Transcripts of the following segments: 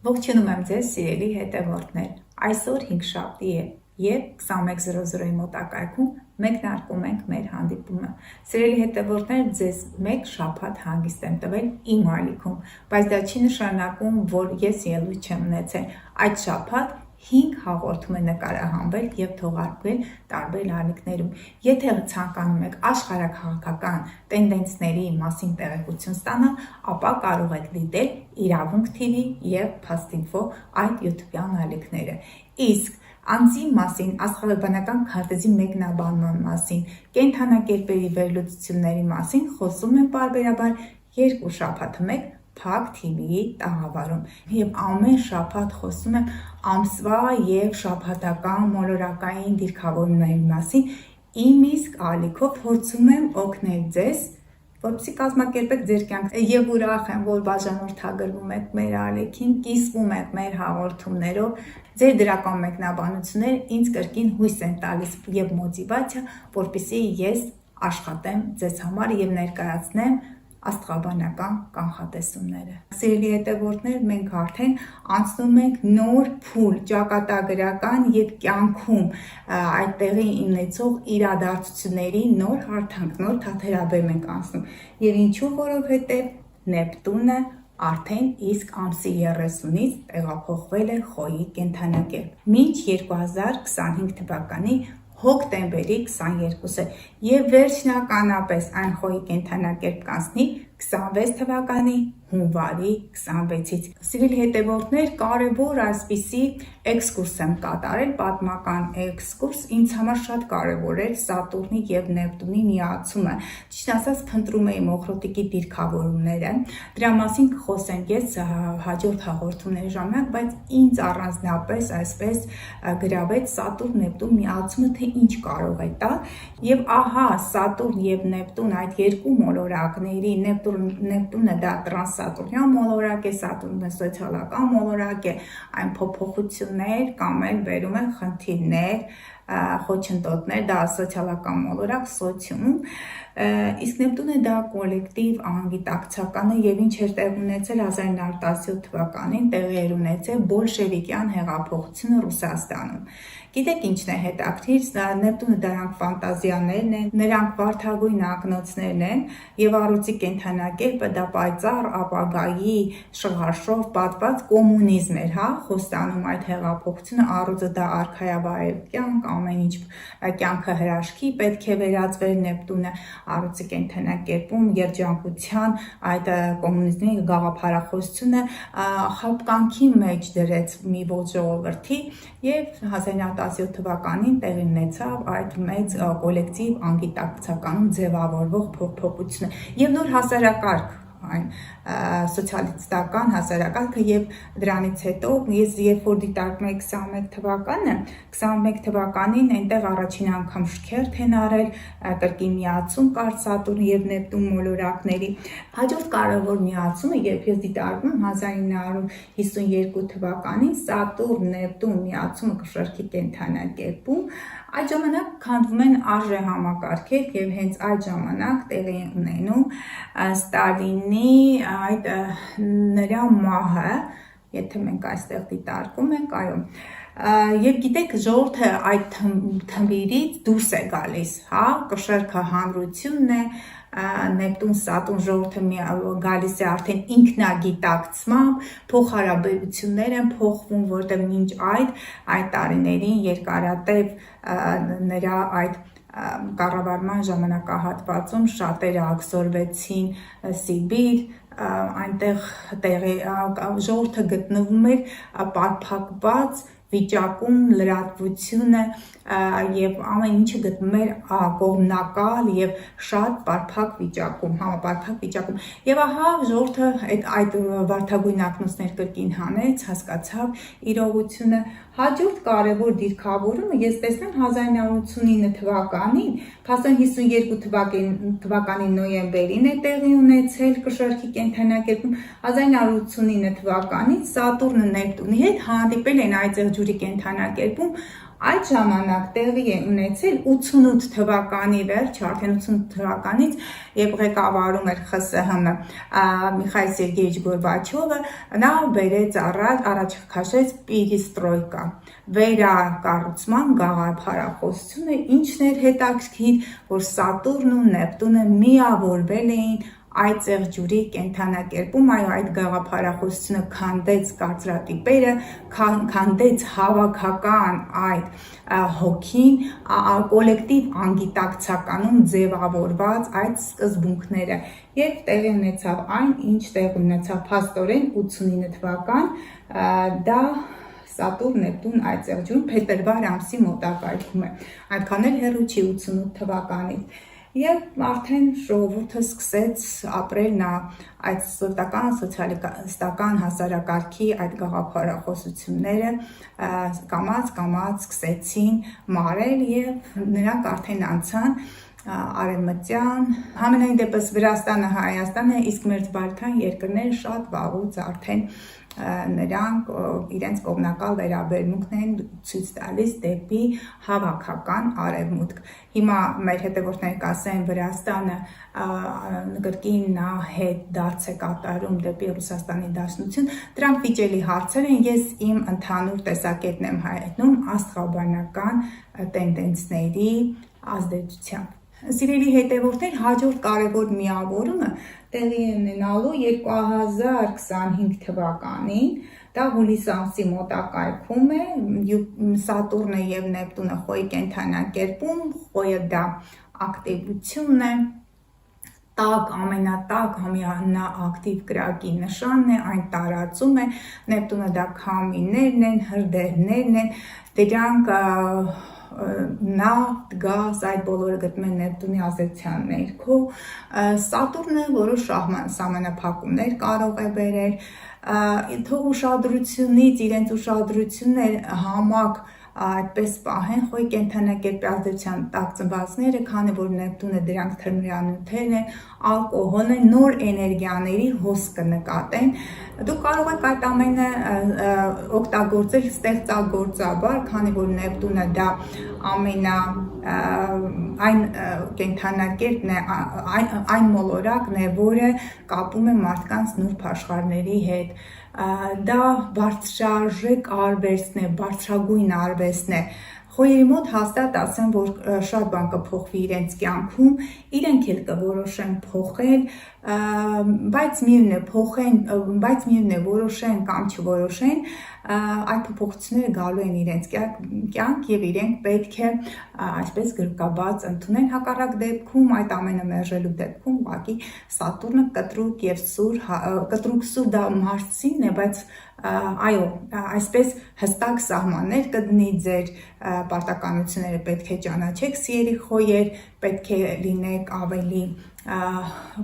Ողջունում եմ ձեզ սիրելի հետևորդներ, այսօր հինգշաբթի է և 21:00-ի մոտակայքում մեկնարկում ենք մեր հանդիպումը։ Սիրելի հետևորդներ, ձեզ մեկ շաբաթ հանգիստ եմ տվել իմ ալիքում, բայց դա չի նշանակում, որ ես ելույթ չեմ ունեցել։ Այդ շաբաթ 5 հաղորդում է նկարահանվել և թողարկվել տարբեր ալիքներում։ Եթե ցանկանում եք աշխարհաքաղաքական տենդենսների մասին տեղեկություն ստանալ, ապա կարող եք դիտել Իրավունք TV և Փաստ.Ինֆո այդ YouTube-յան ալիքները։ Իսկ անձի մասին, աստղաբանական քարտեզի մեկնաբանման մասին, կենդանակերպերի վերլուծությունների մասին խոսում եմ պարբերաբար 2 շաբաթը մեկ Փակ TV-ի տաղավարում և ամեն շաբաթ խոսում եմ ամսվա և շաբաթական մոլորակային դիրքավորումների մասին, իմ իսկ ալիքով փորձում եմ օգնել ձեզ, որպեսզի կազմակերպեք ձեր կյանքը, և ուրախ եմ, որ բաժանորդագրվում եք մեր ալիքին, կիսվում եք մեր հաղորդումներով, ձեր դրական մեկնաբանությունները ինձ կրկին հույս են տալիս և մոտիվացիա, որպեսզի ես աշխատեմ ձեզ համար և ներկայացնեմ աստղաբանական կանխատեսումները։ Սիրելի հետևորդներ, մենք արդեն անցնում ենք նոր փուլ ճակատագրական և կյանքում այդտեղի ունեցող իրադարձությունների նոր հարթանք, նոր թաթերաբեմ ենք անցնում։ Եվ ինչու, որովհետև Նեպտունը արդեն իսկ ամսի 30-ից տեղափոխվել է Խոյի կենդանակերպ։ Մինչ 2025 թվականի հոկտեմբերի 22-ը և վերջնականապես այն Խոյի կենդանակերպ կանցնի 26 թվականի հունվարի 26-ից։ Սիրելի հետևորդներ, կարևոր այսպիսի էքսկուրս եմ կատարել, պատմական էքսկուրս, ինձ համար շատ կարևոր էր Սատուրնի և Նեպտունի միացումը։ Ճիշտ ասած, փնտրում էի Մոխրոտիկի դիրքավորումները, դրա մասին կխոսենք ես հաջորդ հաղորդումների ժամանակ, բայց ինձ առանձնապես այսպես գրավեց Սատուրն-Նեպտուն միացումը, թե ինչ կարող է տալ, և ահա Սատուրն և Նեպտուն այդ երկու մոլորակների, Նեպտունը դա տրանսսատուրնյան մոլորակ է, Սատուրնը սոցիալական մոլորակ է, այն փոփոխություններ կամ էլ բերում է խնդիրներ, խոչընդոտներ, դա սոցիալական մոլորակ, սոցիում, իսկ Նեպտունը դա կոլեկտիվ անգիտակցական է և ինչ էր տեղ ունեցել 1917 թվականին տեղի էր ունեցել բոլշևիկյան հեղափոխությունը Ռուսաստանում։ Գիտեք ինչն է հետաքրքիր, Նեպտունը դրանք ֆանտազիաներն են, նրանք վարդագույն ակնոցներն են և առյուծի կենդանակերպը դա պայծառ ապագայի շղարշով պատված կոմունիզմ էր, խոստանում այդ հեղափոխությունը, առյուծը դա արքայավայել կյանք, ամեն ինչ կյանքը հրաշքի պետք է վերածվեր, Նեպտունը առյուծի կենդանակերպում երջանկության այդ կոմունիզմի գաղափարախոսությունը խաբկանքի մեջ դրեց մի ողջ ժողովրդի և 1917 թվականին տեղի ունեցավ այդ մեծ կոլեկտիվ անգիտակցականում ձևավորվող փոփոխությունը և նոր հասարակարգ, այն սոցիալիստական հասարակարգը և դրանից հետո ես երբ որ դիտարկում էի 21 թվականին այնտեղ առաջին անգամ շքերթ են արել, կրկին միացում կար Սատուրն և Նեպտուն մոլորակների։ Հաջորդ կարևոր միացումը, երբ ես դիտարկում 1952 թվականին Սատուրն-Նեպտուն միացումը կշեռքի կենդանակերպում, այդ ժամանակ քանդվում են արժե համակարգեր և հենց այդ ժամանակ տեղի են ունենում Ստալինի այդ նրա մահը, եթե մենք այստեղ դիտարկում ենք, այո, և գիտեք ժողովուրդը այդ թմբիրից դուրս է գալիս, կշեռքը հանրությունն է, Նեպտուն, Սատուրն ժողովուրդը գալիս է արդեն ինքնագիտակցմամբ, փոխհարաբերություններ են փոխվում, որտեղ մինչ այդ տարիներին երկարատև նրա այդ կառավարման ժամանակահատվածում շատերը աքսորվեցին Սիբիր, այնտեղ ժողովուրդը գտնվում էր պարփակված վիճակում, լրատվությունը և ամեն ինչը գտնվում էր կողմնակալ և շատ պարփակ վիճակում, համապարփակ վիճակում, և ահա ժողովուրդը այդ վարդագույն ակնոցներ կրկին հանեց, հասկացավ իրողությունը։ Հաջորդ կարևոր դիրքավորումը ես տեսնում 1989 թվականին, 1952 թվականի նոյեմբերին է տեղի ունեցել կշեռքի կենդանակերպում, 1989 թվականին Սատուրնը Նեպտունի հետ հանդիպել են այծեղջյուրի կենդանակերպում, Այդ ժամանակ տեղի է ունեցել 88 թվականի վերջ, արդեն 88 թվականից, երբ ղեկավարում էր ԽՍՀՄ Միխայել Սերգեյիչ Գորբաչովը, նա բերեց առաջ քաշեց պերիստրոյկա, վերակառուցման գաղափարախոսությունը, ինչն էր հետաքրքիր, որ Սատուրնն ու Նեպտունը միավորվել էին այդ ծեղջուրի կենդանակերպում, այդ գաղափարախոսությունը քանդեց կարծրատիպերը, քանդեց հավաքական այդ հոգին, կոլեկտիվ անգիտակցականում ձևավորված այդ սկզբունքները եւ տեղի ունեցավ այն, ինչ տեղի ունեցավ փաստորեն 89 թվական, դա Սատուրն Նեպտուն այդ ծեղջուրում փետրվար ամսի մոտակայքում է, այդքան էլ հեռու չի 88 թվականից Եվ արդեն ժողովուրդը սկսեց ապրել նա այդ սոցիալիստական հասարակարգի այդ գաղափարախոսությունները կամաց սկսեցին մարել եւ նրանք արդեն անցան արևմտյան, համենայն դեպս Վրաստանը, Հայաստանը, իսկ մերձբալթյան երկրները շատ վաղուց արդեն նրանք իրենց կողմնակալ վերաբերմունքն են ցույց տալիս դեպի հավաքական արևմուտք։ Հիմա մեր հետևորդները կասեն Վրաստանը կրկին նա հետ դարձ է կատարում դեպի Ռուսաստանի Դաշնություն, դրանք վիճելի հարցեր են, ես իմ ընդհանուր տեսակետն եմ հայտնում աստղաբանական տենդենսների ազդեցությամբ։ Սիրելի հետևորդներ, հաջորդ կարևոր միավորումը տեղի է ունենալու 2025 թվականին, դա հուլիս ամսի մոտակայքում է, Սատուրնը եւ Նեպտունը խոյի կենդանակերպում, խոյը դա ակտիվությունն է, տակ, ամենատակ, ամենաակտիվ կրակի նշանն է, այն տարածում է, Նեպտունը դա քամիներն են, հրդեհներն են, դրանք նավթ, գազ, այդ բոլորը գտնում են Նեպտունի ազդեցության ներքո, Սատուրնը որոշ սահմանափակումներ կարող է բերել, թող ուշադրությունից իրենց ուշադրություններ համակ այդպես պահեն խոյի կենդանակերպի ազդեցության տակ ծնվածները, քանի որ Նեպտունը դրանք թմրանյութերն են, ալկոհոլն են, նոր էներգիաների հոսքը նկատեն, դուք կարող եք այդ ամենը օգտագործել ստեղծագործաբար, քանի որ Նեպտունը դա այն կենդանակերպն է, այն մոլորակն է, որը կապում է մարդկանց նուրբ աշխարհների հետ, դա բարձրարժեք արվեստն է, բարձրագույն արվեստն է, խոյերի մոտ հաստատ ասեմ, որ շատ բան կփոխվի իրենց կյանքում, իրենք էլ կորոշեն փոխել, բայց միևնույն է որոշեն կամ չորոշեն, այդ փոփոխությունները գալու են իրենց կյանք եւ իրենք պետք է այսպես գրկաբաց ընդունեն, հակառակ դեպքում այդ ամենը մերժելու դեպքում ուղղակի Սատուրնը կտրուկ սուր դա մարսին է, բայց այո, այսպես հստակ սահմաններ կդնի ձեր պարտականությունները պետք է ճանաչեք սիրելի խոյեր, պետք է լինեք ավելի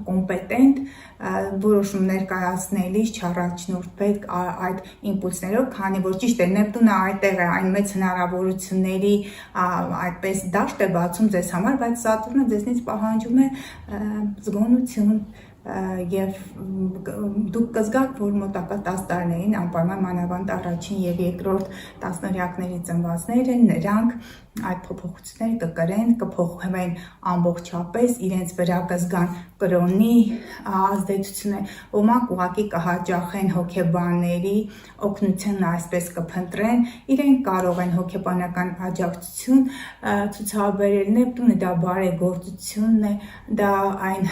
կոմպետենտ որոշումներ կայացնելիս չառաջնորդվեք այդ իմպուլսներով, քանի որ ճիշտ է Նեպտունը այդտեղ է, այն մեծ հնարավորությունների այդպես դաշտ է բացում ձեզ համար, բայց Սատուրնը ձեզնից պահանջում է զգոնություն եւ դուք կզգաք, որ մոտակա 10 տարիներին անպայման մանավանդ առաջին եւ երկրորդ տասնօրյակների ծնվածները նրանք այդ փոփոխությունները կկրեն, կփոխվեն ամբողջապես, իրենց վրա կզգան կրոնի ազդեցությունը, ոմանք ուղղակի կհաճախեն հոգեբանների օգնությունը, այսպես կփնտրեն, իրենք կարող են հոգեբանական աջակցություն ցուցաբերել, Նեպտունը դա բարեգործությունն է, դա այն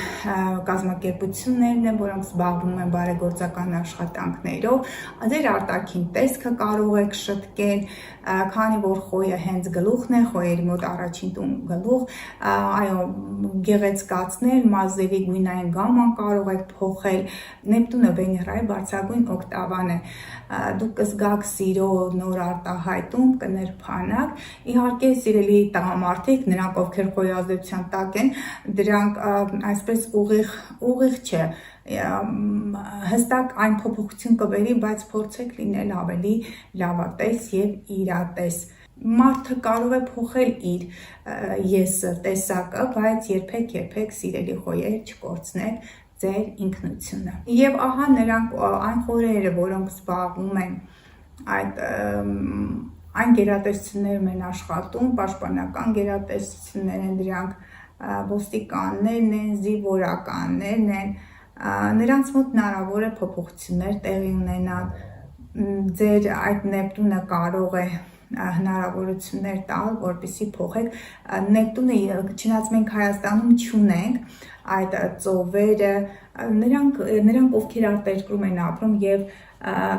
կազմակերպություններն են, որոնք զբաղվում են բարեգործական աշխատանքներով, ձեր արտաքին տեսքը կարող եք շտկել, քանի որ խոյը հենց գլուխն է, խոյերի մոտ առաջին տուն գլուխ, այո, գեղեցկացնել, մազերի գույնային գաման կարող եք փոխել, Նեպտունը Վեներայի բարձրագույն օկտավան է, դուք կզգաք սիրո նոր արտահայտում, կներփանաք, իհարկե սիրելի տղամարդիկ, նրանք ովքեր խոյի ազդեցության տակ են, դրանք այսպես ուղիղ չէ, հստակ այն փոփոխություն կբերի, բայց փորձեք լինել ավելի լավատես եւ իրատես, մարդը կարող է փոխել իր եսը, տեսակը, բայց երբեք սիրելի խոյեր չկորցնեք ձեր ինքնությունը։ Եվ ահա նրանք այն խորերը, որոնք զբաղվում են այդ այն գերատեսչություններում են աշխատում, պաշտպանական գերատեսչություններ են դրանք, ոստիկաններն են, զինվորականներն են, նրանց մոտ հնարավոր է փոփոխություններ տեղի ունենալ, ձեր այդ Նեպտունը կարող է հնարավորություններ տալ, որպեսզի փոխեք Նեպտունը, չնայած մենք Հայաստանում չունենք այդ ծովերը, նրանք ովքեր արտերկրում են ապրում եւ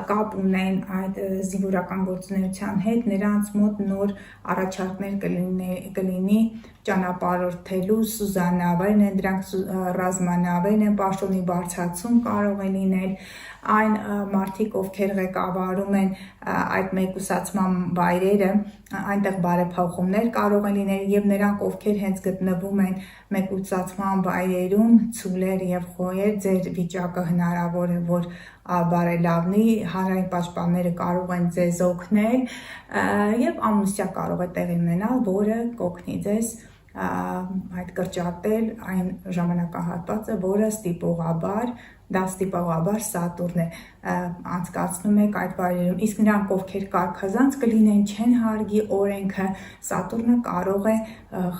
կապ ունեն այդ զինվորական գործունեության հետ, նրանց մոտ նոր առաջարկներ կլինի ճանապարհորդելու սուզանավերն են, դրանք ռազմանավերն են, պաշտոնի բարձրացում կարող է լինել, այն մարդիկ, ովքեր ղեկավարում են այդ մեկուսացման վայրերը, այնտեղ բարեփոխումներ կարող են լինել եւ նրանք, ովքեր հենց գտնվում են մեկուսացման վայրերում, ցուլեր եւ խոյեր, ձեր վիճակը հնարավոր է, որ բարելավնի, հանրային պաշտպանները կարող են ձեզ օգնել եւ ամուսնա կարող է տեղի ունենալ, որը կօգնի ձեզ այդ կրճատել այն ժամանակահատվածը, որը ստիպողաբար Սատուրն է անցկացնում եք այդ վայրերում, իսկ նրանք, ովքեր կարգազանց կլինեն, չեն հարգի օրենքը, Սատուրնը կարող է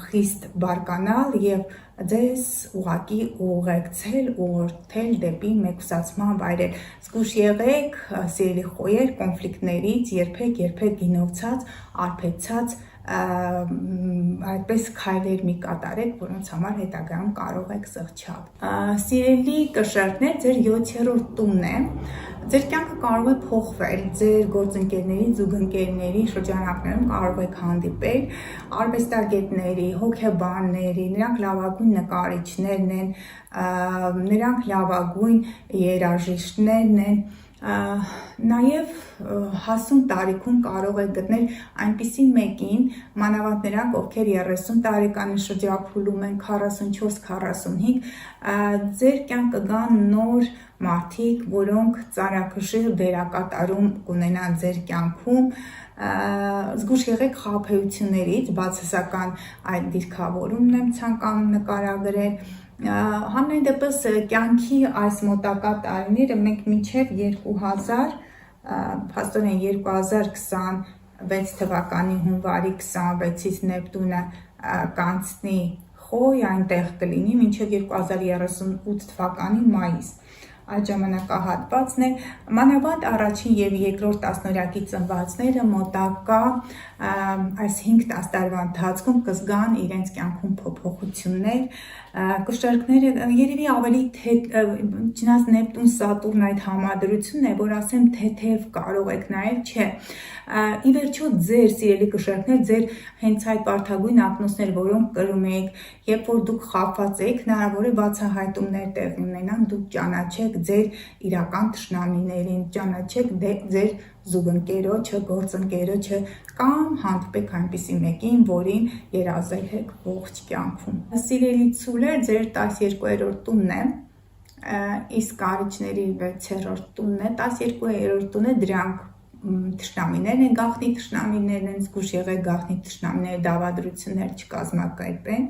խիստ բարկանալ եւ ձեզ ուղղակի ուղեկցել, ուղղորդել դեպի մեկուսացման վայրեր։ Զգույշ եղեք, սիրելի խոյեր, կոնֆլիկտներից երբեք գինովցած, արբեցած այդպես քայլեր մի կատարեք, որոնց համար հետագայում կարող եք զղջալ։ Սիրելի կշերտներ, ձեր 7-րդ տունն է, ձեր կյանքը կարող է փոխվել, ձեր գործընկերների, զուգընկերների շրջանակներում կարող եք հանդիպել արվեստագետների, հոգեբանների, նրանք լավագույն նկարիչներն են, նրանք լավագույն երաժիշտներն են, նաև հասուն տարիքում կարող եք գտնել այնպիսի մեկին, մանավանդ նրանք, ովքեր 30 տարեկանի շրջափուլում են, 44-45, ձեր կյանք կգան նոր մարդիկ, որոնք ծանրակշիռ դերակատարում կունենան ձեր կյանքում, զգույշ եղեք խաբեություններից, բացասական այդ դիրքավորումն եմ ցանկանում նկարագրել, համենայն դեպս կյանքի այս մոտակա տարիները մենք մինչև 2000, փաստորեն 2026 թվականի հունվարի 26-ից Նեպտունը կանցնի խոյ, այնտեղ կլինի մինչև 2038 թվականի մայիս։ Այդ ժամանակահատվածն է, մանավանդ առաջին եւ երկրորդ տասնօրյակի ծնվածները մոտակա այս 5-10 տարվա ընթացքում կզգան իրենց կյանքում փոփոխություններ, կշերկները երևի ավելի չնայած Նեպտուն Սատուրն այդ համադրությունն է, որ ասեմ թեթև կարող եք նայել, չէ, ի վերջո ձեր սիրելի կշերկներ, ձեր հենց այդ բարդագույն ակնոցներ, որոնք կրում եք, երբ որ դուք խաբված եք, հնարավոր է բացահայտումներ տեղի ունենան, դուք ճանաչեք ձեր իրական թշնամիներին, ճանաչեք ձեր զուգընկերոջը, գործընկերոջը կամ հանդիպեք այնպիսի մեկին, որին երազել եք ողջ կյանքում։ Սիրելի ցուլեր, ձեր 12-րդ տունն է, իսկ կարիճների 6-րդ տունն է, 12-րդ տունը դրանք թշնամիներն են, գաղտնի թշնամիներն են, զգույշ եղեք գաղտնի թշնամիները դավադրություններ չկազմակերպեն,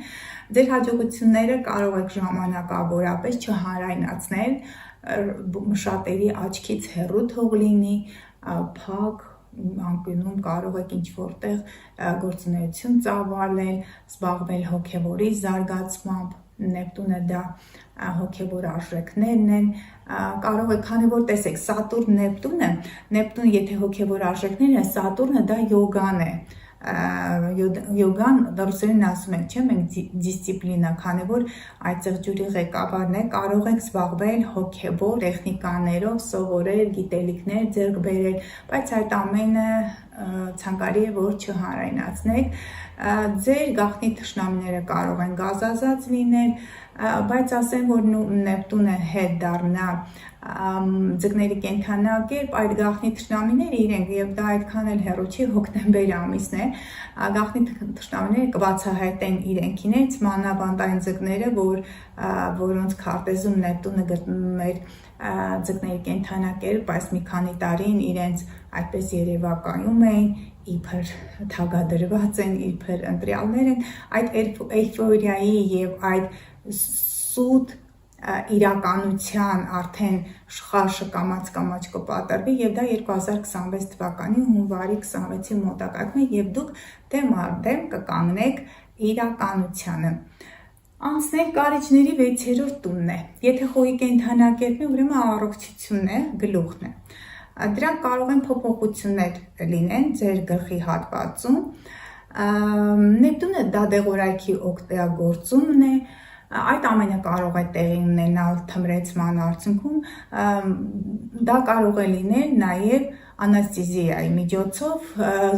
ձեր հաջողությունները կարող եք ժամանակավորապես չհանրայնացնել, շատերի աչքից հեռու թող լինի, փակ անկյունում կարող եք ինչ-որտեղ գործունեություն ծավալել, զբաղվել հոգևորի զարգացմամբ, Նեպտունը դա հոգևոր արժեքներն են, կարող եք, քանի որ տեսեք, Սատուրն Նեպտունը, եթե հոգևոր արժեքներն են, Սատուրնը դա յոգան է, յոգան ռուսերեն ասում են, չէ՞, մենք դիսցիպլինա, քանի որ այդ ծղջուրի ղեկավարն է, կարող եք զբաղվել հոգևոր տեխնիկաներով, սովորել, գիտելիքներ ձեռք բերել, բայց այդ ամենը ցանկալի է, որ չհանրայնացնեք, ձեր գաղտնի թշնամիները կարող են գազազած լինել, բայց ասեմ, որ Նեպտունը հետ դառնա ձկների կենդանակերպ, այդ գաղտնի թշնամիները իրենք, եւ դա այդքան էլ հեռու չի, հոկտեմբեր ամիսն է, գաղտնի թշնամիները կբացահայտեն իրենքինից, մանավանդ այն ձկները, որոնց քարտեզում Նեպտունը գտնում էր ձկների կենդանակերպ, այս մի քանի տարին իրենց այդպես երևակայում էին, իբր թագադրված են, իբր ընտրյալներ են, այդ էյֆորիայի եւ այդ սուտ իրականության արդեն շխաշը կամաց կպատրվի եւ դա 2026 թվականի հունվարի 26-ի մոտակայքում է եւ դուք դեմ առ դեմ կկանգնեք իրականությանը։ Անցնել կարիճների 6-րդ տունն է։ Եթե խոհի կենդանակերպն է, ուրեմն առողջությունն է, գլուխն է։ Դրանք կարող են փոփոխություններ լինեն ձեր գլխի հատվածում։ Նեպտունը դադեղորայքի օգտագործումն է, այդ ամենը կարող է տեղի ունենալ թմրեցման արդյունքում, դա կարող է լինել նաև անաստեզիայի միջոցով,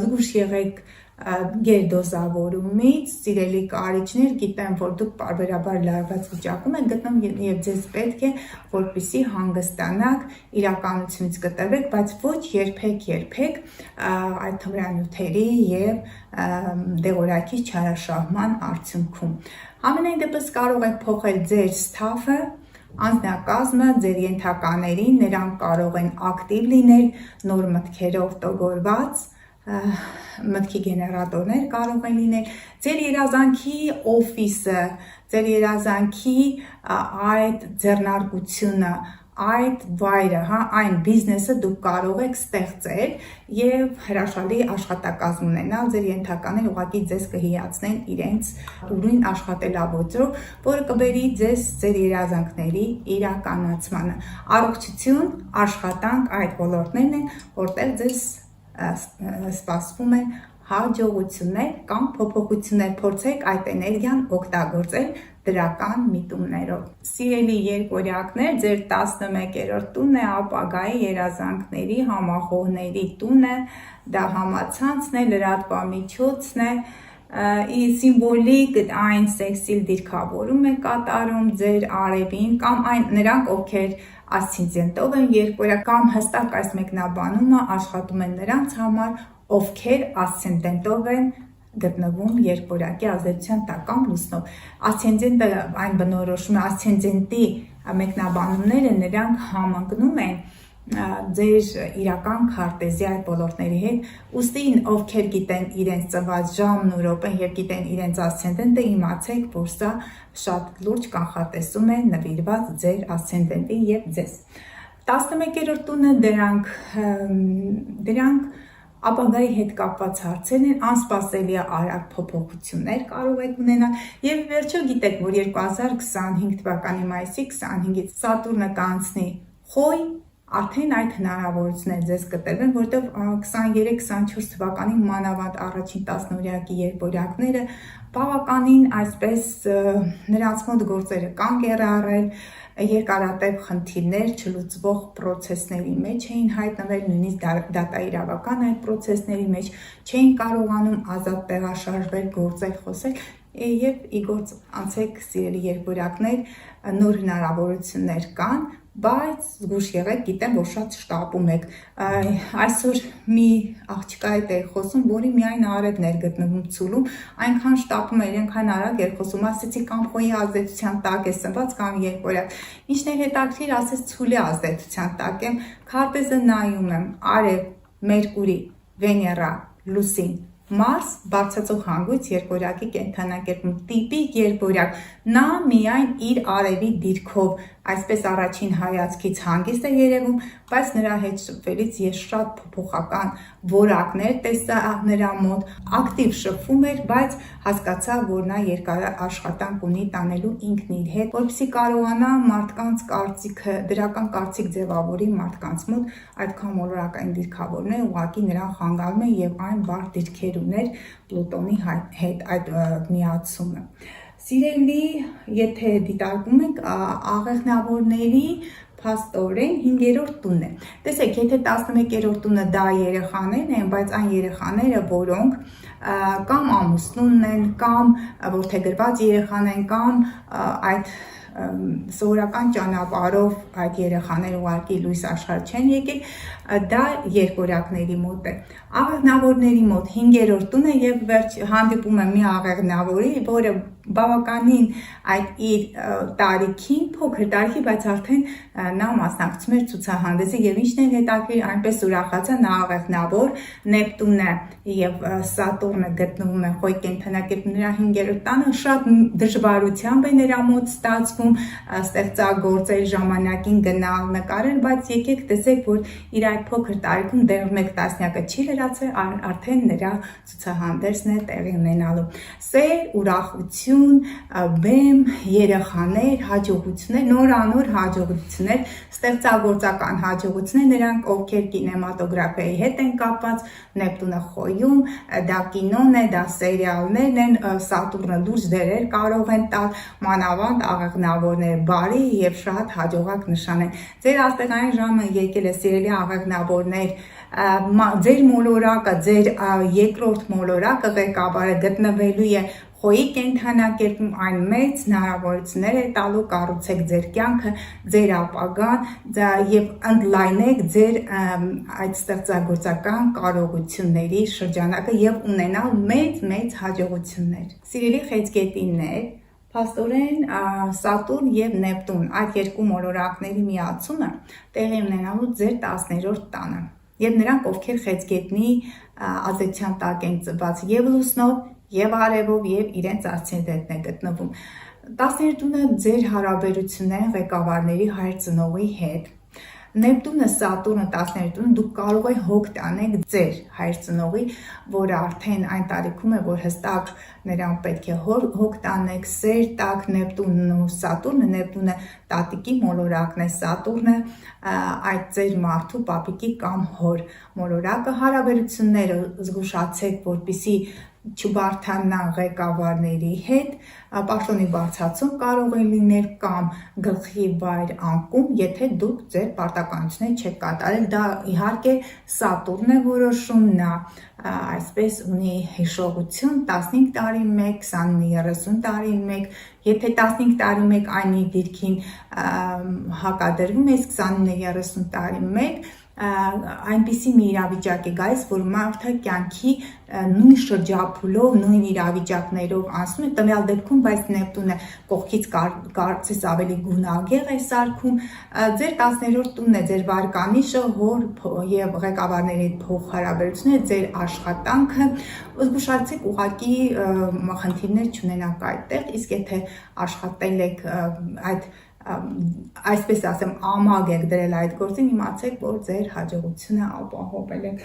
զգույշ եղեք գերդոզավորումից, սիրելի կարիճներ, գիտեմ, որ դուք պարբերաբար լարված վիճակում եք գտնում եւ ձեզ պետք է, որպեսզի հանգստանաք, իրականությունից կտրվեք, բայց ոչ երբեք այդ թմրանյութերի եւ դեղորայքի չարաշահման արդյունքում։ Ամենայն դեպս կարող եք փոխել ձեր սթաֆը, անձնակազմը, ձեր ենթականերին, նրանք կարող են ակտիվ լինել, նոր մտքերով տոգորված, մտքի գեներատորներ կարող են լինել, ձեր երազանքի օֆիսը, ձեր երազանքի այդ ձեռնարկությունը, այդ վայրը, այն բիզնեսը դուք կարող եք ստեղծել եւ հրաշալի աշխատակազմ ունենալ, ձեր ենթականները ուղղակի ձեզ կհիացնեն իրենց ուրույն աշխատելավոճով, որը կբերի ձեզ ձեր երազանքների իրականացմանը։ Առողջություն, աշխատանք, այդ ոլորտներն են, որտեղ ձեզ սպասվում են հաջողություններ կամ փոփոխություններ, փորձեք այդ էներգիան օգտագործել դրական միտումներով։ Սիրելի երկորյակներ, ձեր 11-րդ տունն է ապագայի երազանքների, համախոհների տունը, դա համացանցն է, լրատվամիջոցն է, սիմվոլիկ այն սեքսիլ դիրքավորում է կատարում ձեր արևին կամ այն նրանք, ովքեր ասցենդենտով են երկորյակ կամ հստակ այս մեկնաբանումը աշխատում են նրանց համար, ովքեր ասցենդենտով են գտնվում երկորյակի ազդեցության տակ կամ լուսնով։ Ասցենդենտը այն բնորոշում է, ասցենդենտի մեկնաբանումները նրանք համընկնում են ձեր իրական քարտեզի այդ ոլորտների հետ, ուստի ովքեր գիտեն իրենց ծնված ժամն ու րոպեն եւ գիտեն իրենց ասցենդենտը, իմացեք, որ սա շատ լուրջ կանխատեսում է նվիրված ձեր ասցենդենտին եւ ձեզ։ 11-րդ տունը դրանք ապագայի հետ կապված հարցեր են, անսպասելի արագ փոփոխություններ կարող եք ունենալ եւ վերջո գիտեք, որ 2025 թվականի մայիսի 25-ից Սատուրնը կանցնի Խոյ, արդեն այդ հնարավորությունները ձեզ կտրվեն, որտեղ 23-24 թվականին մանավանդ առաջին 10-օրյակի երկորյակները բավականին այսպես նրանց մոտ գործերը կանգ էր առել, երկարատև խնդիրներ չլուծվող process-ների մեջ էին հայտնվել, նույնիսկ դատաիրավական այդ process-ների մեջ չէին կարողանում ազատ տեղաշարժվել, գործել, խոսել եւ ի գործ անցեք սիրելի երկորյակներ, նոր հնարավորություններ կան, բայց զգույշ եղեք, գիտեմ, որ շատ շտապում եք։ Այսօր մի աղջկա հետ էի խոսում, որի միայն արևն էր գտնվում ցուլում, այնքան շտապում էր, այնքան արագ էր խոսում, ասեցի կամ խոյի ազդեցության տակ է սնված կամ երկորյակ։ Ինչն է հետաքրքիր, ասեց ցուլի ազդեցության տակ եմ, քարտեզը նայում եմ, արև, Մերկուրի, Վեներա, Լուսին, Մարս, բարձրացող հանգույց երկորյակի կենդանակերպում, տիպիկ երկորյակ, նա միայն իր արևի դիրքով, այսպես առաջին հայացքից հանգիստ է երևում, բայց նրա հետ շփվելիս ես շատ փոփոխական որակներ տեսա նրա մոտ, ակտիվ շփվում էր, բայց հասկացա, որ նա երկար աշխատանք ունի տանելու ինքն իր հետ, որպեսզի կարողանա մարդկանց կարծիքը, դրական կարծիք ձևավորի մարդկանց մոտ, այդքան մոլորակային դիրքավորներ ուղղակի նրան խանգարում են եւ այն բարդ դիրքեր ուներ Պլուտոնի հետ այդ միացումը։ Սիրելի, եթե դիտարկում եք աղեղնավորների փաստորեն 5-րդ տունն է։ Տեսեք, եթե 11-րդ տունը դա երեխաներն են, բայց այն երեխաները, որոնք կամ ամուսնուն են, կամ որդեգրված երեխան են, կամ այդ սովորական ճանապարհով այդ երեխաները ուղղակի լույս աշխարհ չեն եկել, դա երկորյակների մոտ է։ Աղեղնավորների մոտ 5-րդ տունը եւ վերջ հանդիպում եմ մի աղեղնավորի, որը բավականին այդ իր տարիքին, փոքր տարիքի, բայց արդեն նա մասնակցում էր ցուցահանդեսի եւ ինչն է հետաքրքիր, այնպես ուրախացա, նա աղեղնավոր Նեպտունը եւ Սատուրնը գտնվում են Խոյ կենդանակերպ նրա 5-րդ տանը, շատ դժվարությամբ է նրա մոտ ստացվում ստեղծագործել ժամանակին գնալ նկարել, բայց եկեք տեսեք, որ իր այդ փոքր տարիքում դեռ 1 տասնյակը չի լրացել, արդեն նրա ցուցահանդեսն է տեղի ունենալու։ Սեր, ուրախություն, բեմ, երեխաներ, հաջողություններ, նորանոր հաջողություններ, ստեղծագործական հաջողություններ, նրանք ովքեր կինեմատոգրաֆիայի հետ են կապված, Նեպտունը Խոյում, դա կինոն է, դա սերիալներն են, Սատուրնը լուրջ դերեր կարող են տալ, մանավանդ աղեղնավորներ, բարի եւ շատ հաջողակ նշան են։ Ձեր աստեղային ժամը եկել է, սիրելի աղեղնավորներ, ձեր մոլորակը, ձեր երկրորդ մոլորակը ղեկավարը գտնվելու է Խոյի կենդանակերպում, այն մեծ հնարավորություններ է տալու, կառուցեք ձեր կյանքը, ձեր ապագան եւ ընդլայնեք ձեր այդ ստեղծագործական կարողությունների շրջանակը եւ ունենալ մեծ հաջողություններ։ Սիրելի խեցգետիններ, փաստորեն Սատուրն եւ Նեպտուն, այդ երկու մոլորակների միացումը տեղի ունենալու ձեր 10-րդ տանը։ Եվ նրանք, ովքեր խեցգետնի ազդեցության տակ են ծված եւ լուսնով, եւ արևով, եւ իրենց արցենտենտն է գտնվում։ 10-րդ տունը ձեր հարաբերությունների ղեկավարների հայր ծնողի հետ։ Նեպտունը, Սատուրնը 10-րդ տունը դուք կարող եք հոգ տանեք ձեր հայր ծնողի, որը արդեն այն տարիքում է, որ հստակ նրան պետք է հոգ տանեք, սեր տակ, Նեպտունն ու Սատուրնը, Նեպտունը տատիկի մոլորակն է, Սատուրնը այդ ձեր մարդու պապիկի կամ հոր մոլորակը, հարաբերությունները զգուշացեք, որպեսզի չբարթանան ղեկավարների հետ, պաշտոնի բարձրացում կարող է լինել կամ գլխի վայր անկում, եթե դուք ձեր պարտականությունները չեք կատարել, դա իհարկե Սատուրնն է որոշում, նա այսպես ունի հիշողություն 15 տարի մեկ, 20-30 տարի մեկ, եթե 15 տարի մեկ այն իր դիրքին հակադրվում է, 20-30 տարի մեկ, այնպիսի մի իրավիճակ է գալիս, որ մարդը կյանքի նույն շրջափուլով, նույն իրավիճակներով անցնում է, տվյալ դեպքում, բայց Նեպտունը կողքից կարծես ավելի գունագեղ է սարքում, ձեր 10-րդ տունն է, ձեր վարկանիշը, հոր եւ ղեկավարների փոխհարաբերությունները, ձեր աշխատանքը, զգուշացեք ուղղակի խնդիրներ չունենաք այդտեղ, իսկ եթե աշխատել եք այդ այսպես ասեմ, ամագ եք դրել այդ գործին, իմացեք, որ ձեր հաջողությունը ապահովել եք։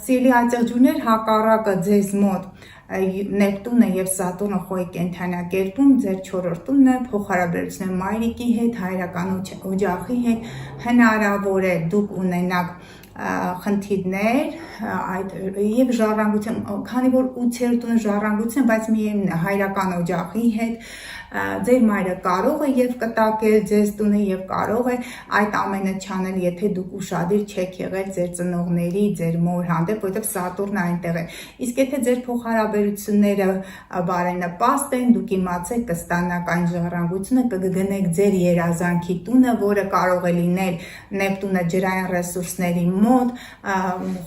Սիրելի աջակցություններ, հակառակը ձեզ մոտ Նեպտունը եւ Սատուրնը Խոյի կենդանակերպում, ձեր 4-րդ տունն է, փոխհարաբերությունները մայրիկի հետ, հայրական օջախի հետ, հնարավոր է դուք ունենաք խնդիրներ այդ եւ ժառանգություն, քանի որ 8-րդ տունը ժառանգություն, բայց միևնույն է հայրական օջախի հետ ձեր մայրը կարող է եւ կտակել ձեզ տունը եւ կարող է այդ ամենը չանել, եթե դուք ուշադիր չեք եղել ձեր ծնողների, ձեր մոր հանդեպ, որովհետեւ Սատուրնը այնտեղ է։ Իսկ եթե ձեր փոխհարաբերությունները բարենպաստ են, դուք իմացեք կստանաք այն ժառանգությունը, կգնեք ձեր երազանքի տունը, որը կարող է լինել Նեպտունը ջրային ռեսուրսների մոտ,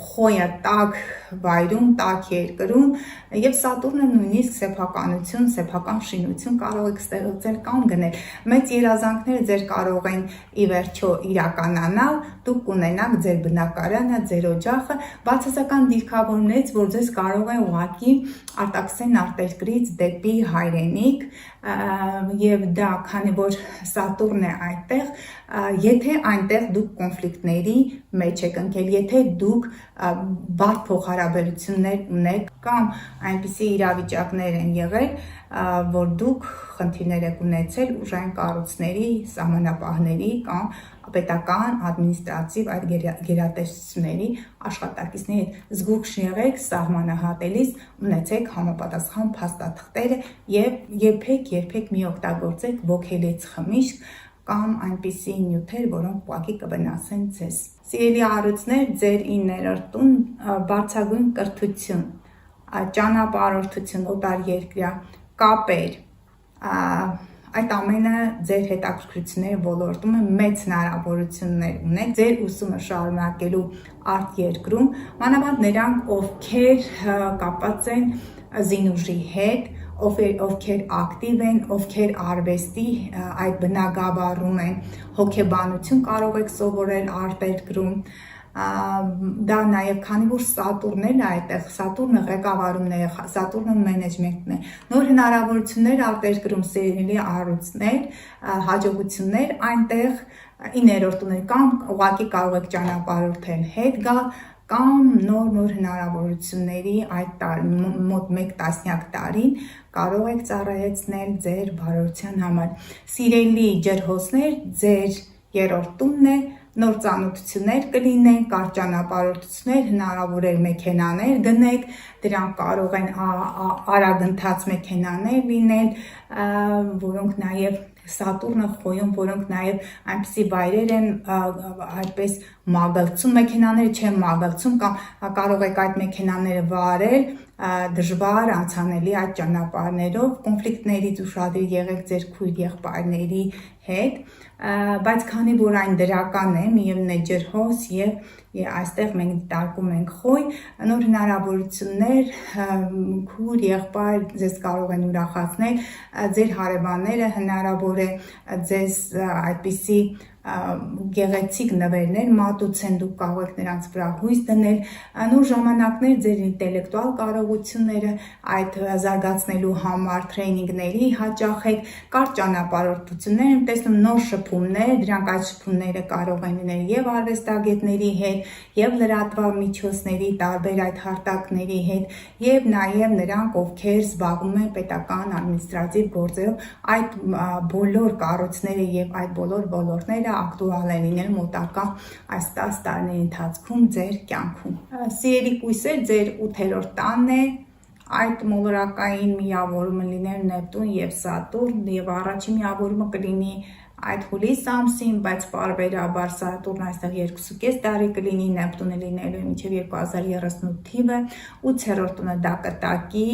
Խոյը տաք վայրում, տաք երկրում եւ Սատուրնը նույնիսկ սեփականություն, սեփական շինություն կարող եք ստեղծել կամ գնել։ Մեծ երազանքները ձեր կարող են ի վերջո իրականանալ, դուք կունենաք ձեր բնակարանը, ձեր օջախը, բացասական դիրքավորներից, որ ձեզ կարող են ուղղակի արտաքսեն արտերկրից դեպի հայրենիք, եւ դա քանի որ Սատուրնն է այդտեղ, եթե այնտեղ դուք կոնֆլիկտների մեջ եք ընկել, եթե դուք բարդ փոխհարաբերություններ ունեք կամ այնպիսի իրավիճակներ են եղել, որ դուք խնդիրներ եք ունեցել ուժային կառույցների, սահմանապահների կամ պետական, ադմինիստրատիվ այդ գերատեսչությունների աշխատակիցների հետ զգուշ եղեք սահմանահատելիս, ունեցեք համապատասխան փաստաթղթերը եւ երբեք մի օգտագործեք ոգելից խմիչք կամ այնպիսի նյութեր, որոնք ուղղակի կվնասեն ձեզ։ Սիրելի առույցներ, ձեր 9-րդ տուն բարձրագույն կրթություն, ճանապարհորդություն, օտար երկրյա կապեր, այդ ամենը ձեր հետաքրքրությունների ոլորտում է մեծ հնարավորություններ ունեք ձեր ուսումը շարունակելու արտերկրում, մանավանդ նրանք, ովքեր կապված են զինուժի հետ, ովքեր ակտիվ են, ովքեր արվեստի այդ բնագավառում են, հոգեբանություն կարող եք սովորել արտերկրում, դա նաև քանի որ Սատուրնն է այդտեղ, Սատուրնը ղեկավարումն է, Սատուրնը մենեջմենտն է, նոր հնարավորություններ արտերկրում, սերելի առույցներ, հաջողություններ այնտեղ 9-րդ տունը կամ ուղղակի կարող եք ճանապարհորդել հետ գալ կամ նոր հնարավորությունների այդ մոտ 1 տասնյակ տարին կարող եք ծառայեցնել ձեր բարօրության համար։ Սիրելի ջրհոսներ, ձեր 3-րդ տունն է, նոր ծանոթություններ կլինեն, կարճ ճանապարհորդություններ, հնարավոր է մեքենաներ գնեք, դրանք կարող են արագընթաց մեքենաներ լինել, որոնք նաև Սատուրնը խոյում, որոնք նաև այնպիսի վայրեր են այդպես մագլցում մեքենաները, չեն մագլցում կամ կարող եք այդ մեքենաները վարել դժվար անցանելի այդ ճանապարհներով, կոնֆլիկտներից ուշադիր եղեք ձեր քույր եղբայրների հետ, բայց քանի որ այն դրական է, միևնույն է ջրհոս եւ այստեղ մենք դիտարկում ենք խոյ, նոր հնարավորություններ, քույր եղբայր ձեզ կարող են ուրախացնել, ձեր հարևանները հնարավոր է ձեզ այդպիսի գեղեցիկ նվերներ մատուցեն, դուք կարող եք նրանց վրա հույս դնել, նոր ժամանակներ ձեր ինտելեկտուալ կարողությունները այդ զարգացնելու համար տրեյնինգների հաճախեք, կարճ ճանապարհորդություններ եմ տեսնում, նոր շփումներ, դրանք այդ շփումները կարող են լինել եւ արվեստագետների հետ, եւ լրատվամիջոցների տարբեր այդ հարտակների հետ, եւ նաեւ նրանք, ովքեր զբաղվում են պետական ադմինիստրատիվ գործերով, այդ բոլոր կառույցները եւ այդ բոլոր ոլորտները ակտուալ են լինել մոտակա այս 10 տարիների ընթացքում ձեր կյանքում։ Սիրելի կույսեր, ձեր 8-րդ տանն է, այդ մոլորակային միավորումը լինել Նեպտուն եւ Սատուրն եւ առաջին միավորումը կլինի այդ հուլիս ամսին, բայց պարբերաբար Սատուրն այստեղ 2.5 տարի կլինի, Նեպտունը լինելու է մինչև 2038 թիվը, 8-րդ տունը դա կտակի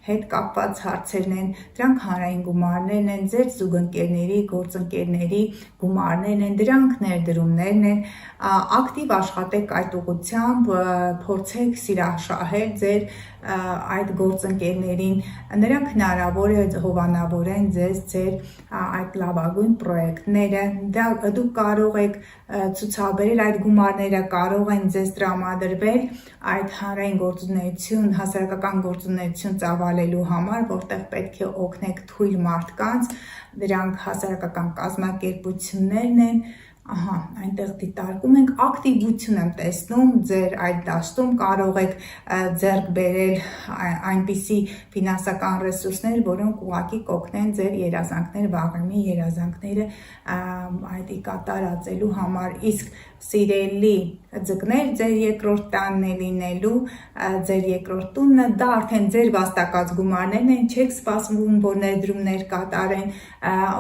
հետ կապված հարցերն են, դրանք հանրային գումարներն են, ձեր զուգընկերների, գործընկերների գումարներն են, դրանք ներդրումներն են, ակտիվ աշխատեք այդ ուղղությամբ, փորձեք սիրաշահել ձեր այդ գործընկերներին, նրանք հնարավոր է հովանավորեն ձեզ ձեր այդ լավագույն պրոյեկտները, դուք կարող եք ցուցաբերել այդ գումարները, կարող են ձեզ տրամադրվել այդ հանրային գործունեություն, հասարակական գործունեություն ծավալելու համար, որտեղ պետք է օգնեք թույլ մարդկանց, դրանք հասարակական կազմակերպություններն են, այնտեղ դիտարկում ենք, ակտիվություն եմ տեսնում ձեր այդ դաշտում, կարող եք ձեռք բերել այնպիսի ֆինանսական ռեսուրսներ, որոնք ուղղակի կօգնեն ձեր երազանքները, վաղեմի երազանքները այդ կատարածելու համար, իսկ սիրելի ձկներ, ձեր 2-րդ տանն է լինելու, ձեր 2-րդ տունը, դա արդեն ձեր վաստակած գումարներն են, չեք սպասվում, որ ներդրումներ կատարեն,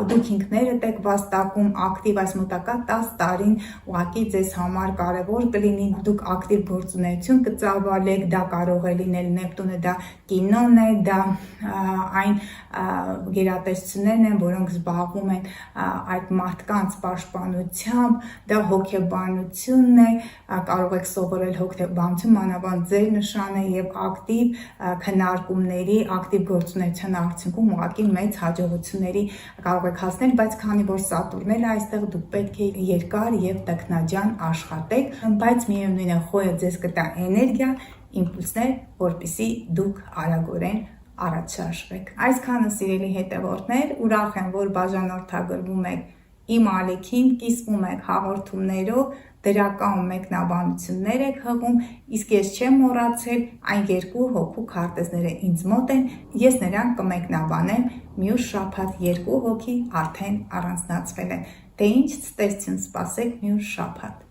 դուք ինքներդ եք վաստակում ակտիվ այս մոտակա 10 տարին ուղղակի ձեզ համար կարևոր կլինի, դուք ակտիվ գործունեություն կծավալեք, դա կարող է լինել Նեպտունը, դա կինոն է, դա այն գերատեսչություններն են, որոնք զբաղվում են այդ մարդկանց պաշտպանությամբ, դա հոգեբանությունն է, կարող եք սովորել հոգեբանություն, մանավանդ ձեր նշան է եւ ակտիվ քննարկումների, ակտիվ գործունեության արդյունքում ուղղակի մեծ հաջողությունների կարող եք հասնել, բայց քանի որ Սատուրնն է այստեղ, դուք պետք է երկար եւ տքնաջան աշխատեք, բայց միևնույն է խոյը ձեզ կտա էներգիա, իմպուլսներ, որպեսզի դուք արագորեն առաջ շարժվեք։ Այսքանը սիրելի հետևորդներ, ուրախ եմ, որ բաժանորդագրվում եք իմ ալիքին, կիսվում եք հաղորդումներով, դրական մեկնաբանություններ եք հղում, իսկ ես չեմ մոռացել, այն 2 հոգու քարտեզները ինձ մոտ են, ես նրան կմեկնաբանեմ, մյուս շաբաթ 2 հոգի արդեն առանձնացվել են, թե ինչ ցտեսություն սպասեք մյուս շաբաթ։